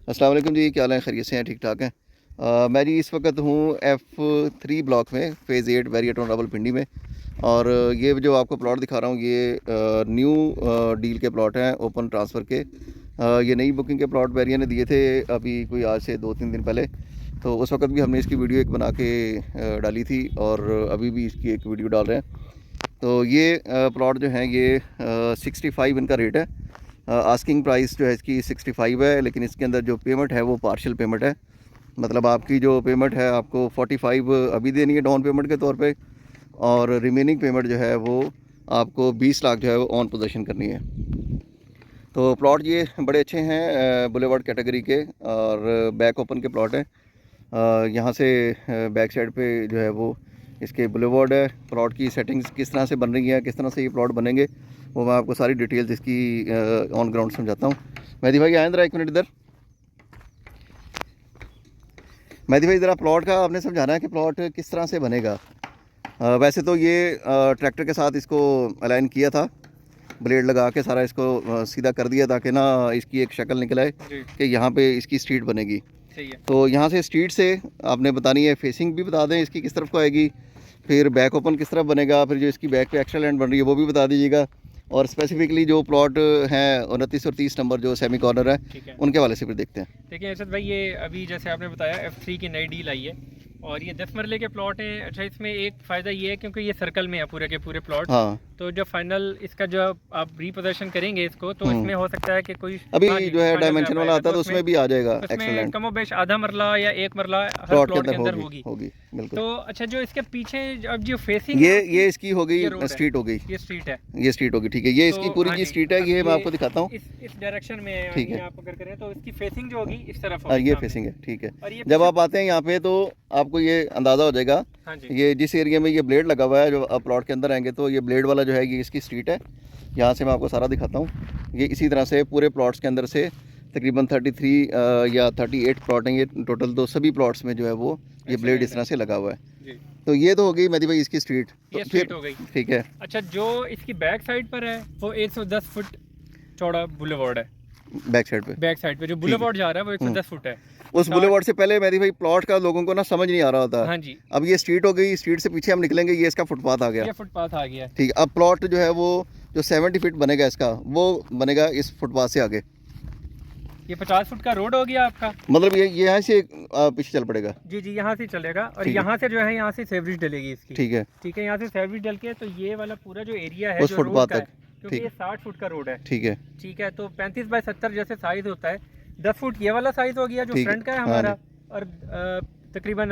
अस्सलाम वालेकुम जी, क्या हाल है? खैरियत से हैं? ठीक ठाक हैं? मैं जी इस वक्त हूँ F3 ब्लॉक में फ़ेज़ 8 वेरिएटोन रावलपिंडी में। और ये जो आपको प्लॉट दिखा रहा हूँ ये न्यू डील के प्लॉट हैं, ओपन ट्रांसफ़र के। ये नई बुकिंग के प्लॉट बैरिया ने दिए थे अभी कोई आज से 2-3 दिन पहले। तो उस वक्त भी हमने इसकी वीडियो एक बना के डाली थी और अभी भी इसकी एक वीडियो डाल रहे हैं। तो ये प्लॉट जो है ये 65 इनका रेट है। आस्किंग प्राइस जो है इसकी 65 है, लेकिन इसके अंदर जो पेमेंट है वो पार्शियल पेमेंट है। मतलब आपकी जो पेमेंट है आपको 45 अभी देनी है डाउन पेमेंट के तौर पे, और रिमेनिंग पेमेंट जो है वो आपको 20 लाख जो है वो ऑन पोजीशन करनी है। तो प्लॉट ये बड़े अच्छे हैं, बुलेवार्ड कैटेगरी के, और बैक ओपन के प्लॉट हैं। यहाँ से बैक साइड पे जो है वो इसके बुलेवार्ड है। प्लॉट की सेटिंग्स किस तरह से बन रही है, किस तरह से ये प्लॉट बनेंगे, वो मैं आपको सारी डिटेल्स इसकी ऑन ग्राउंड समझाता हूँ। मेहदी भाई आए ज़रा एक मिनट इधर। मेहदी भाई ज़रा प्लॉट का आपने समझाना है कि प्लॉट किस तरह से बनेगा। वैसे तो ये ट्रैक्टर के साथ इसको अलाइन किया था, ब्लेड लगा के सारा इसको सीधा कर दिया ताकि ना इसकी एक शक्ल निकल आए कि यहाँ पे इसकी स्ट्रीट बनेगी। सही है। तो यहाँ से स्ट्रीट से आपने बतानी है, फेसिंग भी बता दें इसकी किस तरफ को आएगी, फिर बैक ओपन किस तरफ बनेगा, फिर जो इसकी बैक पे एक्स्ट्रा लैंड बन रही है वो भी बता दीजिएगा, और स्पेसिफिकली जो प्लॉट हैं 29 और 30 नंबर जो सेमी कॉर्नर है उनके वाले से फिर देखते हैं। देखिए अर्शद भाई, ये अभी जैसे आपने बताया F3 की नई डील आई है और ये 10 मरले के प्लॉट हैं। अच्छा, इसमें एक फ़ायदा ये है क्योंकि ये सर्कल में है पूरे के पूरे प्लॉट। हाँ, तो जब फाइनल इसका जो आप रीपोजीशन करेंगे इसको, तो इसमें हो सकता है कि कोई अभी जो है डायमेंशन वाला आता है तो उसमें भी आ जाएगा एक्स्ट्रा उसमें लैंड, कमोबेश आधा मरला या एक मरला हर प्लॉट प्लॉट के अंदर होगी बिल्कुल। तो अच्छा, जो इसके पीछे अब जो फेसिंग ये इसकी हो गई स्ट्रीट हो गई, ये स्ट्रीट है, ये स्ट्रीट होगी, ठीक है। ये इसकी पूरी हाँ जी जी, स्ट्रीट है, ये मैं आपको दिखाता हूँ। इस डायरेक्शन में ठीक है। आप अगर करें तो इसकी फेसिंग जो होगी इस तरफ हाँ, होगी ये सामने। फेसिंग है, ठीक है। और ये जब आप आते हैं यहाँ पे तो आपको ये अंदाज़ा हो जाएगा। हाँ जी, ये जिस एरिया में ये ब्लेड लगा हुआ है, जो आप प्लॉट के अंदर आएंगे तो ये ब्लेड वाला जो है ये इसकी स्ट्रीट है। यहाँ से मैं आपको सारा दिखाता हूँ। ये इसी तरह से पूरे प्लॉट्स के अंदर से तकरीबन 33 या 38 प्लॉट हैं ये टोटल। तो सभी प्लॉट्स में जो है वो ये ब्लेड इस तरह से लगा हुआ है जी। तो ये तो हो गई मेहदी भाई इसकी स्ट्रीट। तो ये फिर स्ट्रीट हो गई। ठीक है। अच्छा, जो इसकी बैक साइड पर है वो 110 फुट चौड़ा बुलेवार्ड है। बैक साइड पे, बैक साइड पे जो बुलेवार्ड जा रहा है वो 110 फुट है। उस बुलेवार्ड से पहले मेहदी भाई प्लॉट का लोगों को ना समझ नहीं आ रहा होता। हाँ जी, अब ये स्ट्रीट हो गई, स्ट्रीट से पीछे हम निकलेंगे, ये इसका फुटपाथ आ गया, ये फुटपाथ आ गया। ठीक है। अब प्लॉट जो है वो जो 70 फीट बनेगा इसका, वो बनेगा इस फुटपाथ से आगे। ये 50 फुट का रोड हो गया आपका, मतलब ये यहाँ से पीछे चल पड़ेगा। जी जी, यहाँ से चलेगा और ठीक है। यहाँ से जो है यहाँ से सेवरेज डलेगी इसकी, ठीक है, ठीक है। यहाँ से सेवरेज डल के तो ये वाला पूरा जो एरिया है उस जो फुटपाथ रोड का है, तक, क्योंकि ठीक। ये 60 फुट का रोड है, ठीक है, ठीक है। तो 35 बाय 70 जैसे साइज होता है, 10 फुट ये वाला साइज हो गया जो ठीक है। फ्रंट का है हाँ हमारा, और तकरीबन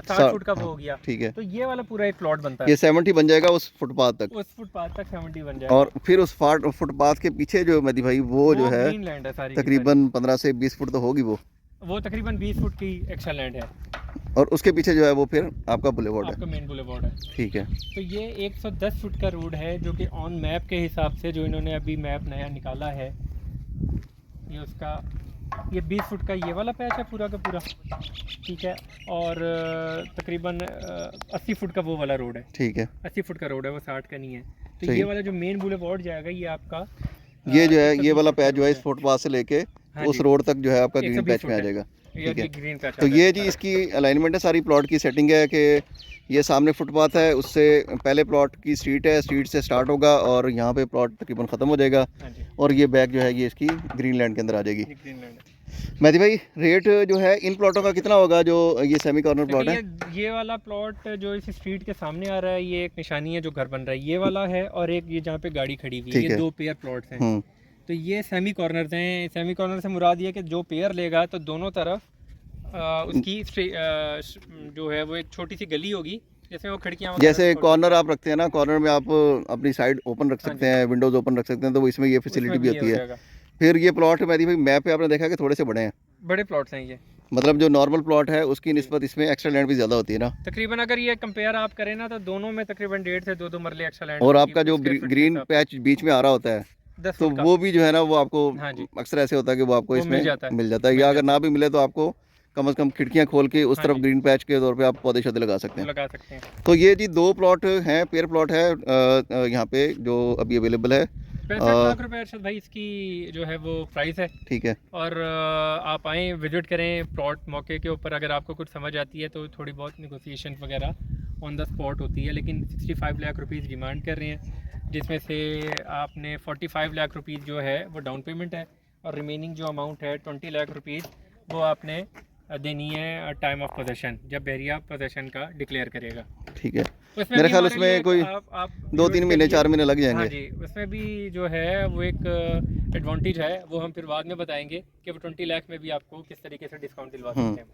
60 फुट का वो हो गया, ठीक है। तो ये वाला पूरा एक प्लॉट बनता है। ये 70 बन जाएगा उस फुटपाथ तक, उस फुटपाथ तक 70 बन जाएगा। और फिर उस फुटपाथ के पीछे जो मेहदी भाई वो जो है ग्रीन लैंड है सारी की तकरीबन 15 से 20 फुट तो होगी वो तकरीबन 20 फुट की एक्स्ट्रा लैंड है, और उसके पीछे जो है वो फिर आपका बुलेवार्ड है, आपका मेन बुलेवार्ड है। ठीक है। तो ये 110 फुट का रोड है जो कि ऑन मैप के हिसाब से जो इन्होंने अभी मैप नया निकाला है, ये उसका ये 20 फुट का ये वाला पैच है पूरा का पूरा, ठीक है। और तकरीबन 80 फुट का वो वाला रोड है, ठीक है। 80 फुट का रोड है, वो 60 का नहीं है। तो सही। ये वाला जो मेन बुलेवार्ड जाएगा ये आपका ये जो है ये वाला 120 पैच जो है इस फुट फुटपाथ से लेके हाँ उस जी, रोड तक जो है आपका ग्रीन 120 पैच में आ फुट है। जाएगा, ये ठीक है। ग्रीन पैच तो ये जी इसकी अलाइनमेंट है, सारी प्लॉट की सेटिंग है कि ये सामने फुटपाथ है, उससे पहले प्लॉट की स्ट्रीट है, स्ट्रीट से स्टार्ट होगा और यहाँ पे प्लॉट तकरीबन ख़त्म हो जाएगा, हाँ जी, और ये बैक जो है ये इसकी ग्रीन लैंड के अंदर आ जाएगी। Green land. मेहदी भाई रेट जो है इन प्लॉटों का कितना होगा जो ये सेमी कॉर्नर प्लॉट है? ये वाला प्लॉट जो इस स्ट्रीट के सामने आ रहा है ये एक निशानी है जो घर बन रहा है, ये वाला है, और एक ये जहाँ पे गाड़ी खड़ी हुई है, ये 2 पेयर प्लॉट्स हैं। तो ये सेमी कॉर्नर्स हैं। सेमी कॉर्नर से मुराद ये कि जो पेयर लेगा तो दोनों तरफ उसकी जो है वो एक छोटी सी गली होगी जिसमें वो खिड़कियाँ, जैसे कॉर्नर आप रखते हैं ना, कॉर्नर में आप अपनी साइड ओपन रख सकते हैं, विंडोज ओपन रख सकते हैं, तो इसमें ये फैसिलिटी भी होती है। फिर ये प्लॉट मेहदी भाई मैप पे आपने देखा कि थोड़े से बड़े हैं, बड़े प्लॉट्स हैं ये, मतलब जो नॉर्मल प्लॉट है उसकी निस्बत इसमें एक्स्ट्रा लैंड भी ज़्यादा होती है ना। तकरीबन अगर ये कंपेयर आप करें ना तो दोनों में तकरीबन 1.5 से 2 मरले एक्स्ट्रा लैंड, और आपका जो ग्रीन पैच बीच में आ रहा होता है तो वो भी जो है ना वो आपको अक्सर ऐसे होता है कि वो आपको इसमें मिल जाता है, या अगर ना भी मिले तो आपको कम से कम खिड़कियां खोल के उस तरफ ग्रीन पैच के तौर पे आप पौधे शौधे लगा सकते हैं। तो ये जी 2 प्लॉट हैं, पेयर प्लॉट है यहाँ पे जो अभी अवेलेबल है। 65 लाख रुपए अरशद भाई इसकी जो है वो प्राइस है। ठीक है। और आप आएँ, विजिट करें प्लॉट मौके के ऊपर। अगर आपको कुछ समझ आती है तो थोड़ी बहुत नेगोशिएशन वगैरह ऑन द स्पॉट होती है, लेकिन 65 लाख रुपीज़ डिमांड कर रहे हैं, जिसमें से आपने 45 लाख रुपीज़ जो है वो डाउन पेमेंट है, और रिमेनिंग जो अमाउंट है 20 लाख रुपीज़ वो आपने देनी है टाइम ऑफ पोजेशन, जब बहरिया पोजेशन का डिक्लेयर करेगा। ठीक है। उसमें मेरे भी ख्याल हमारे लिए उसमें कोई आप 2-3 महीने 4 महीने लग हाँ जाएंगे। जी, उसमें भी जो है वो एक एडवांटेज है, वो हम फिर बाद में बताएंगे कि वो 20 लाख में भी आपको किस तरीके से डिस्काउंट दिलवा सकते हैं।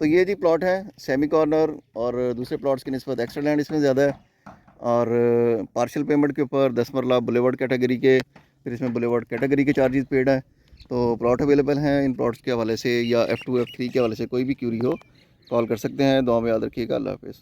तो ये जी प्लॉट है सेमी कॉर्नर, और दूसरे प्लॉट्स की निस्बत एक्स्ट्रा लैंड इसमें ज़्यादा है, और पार्शियल पेमेंट के ऊपर 10 मरला बुलेवर्ड कैटेगरी के, फिर इसमें बुलेवर्ड कैटेगरी के चार्जेस पेड हैं। तो प्लॉट अवेलेबल हैं इन प्लॉट्स के हवाले से, या F2 F3 के हवाले से कोई भी क्यूरी हो कॉल कर सकते हैं। दुआ में याद रखिएगा। अल्लाह हाफ़िज़।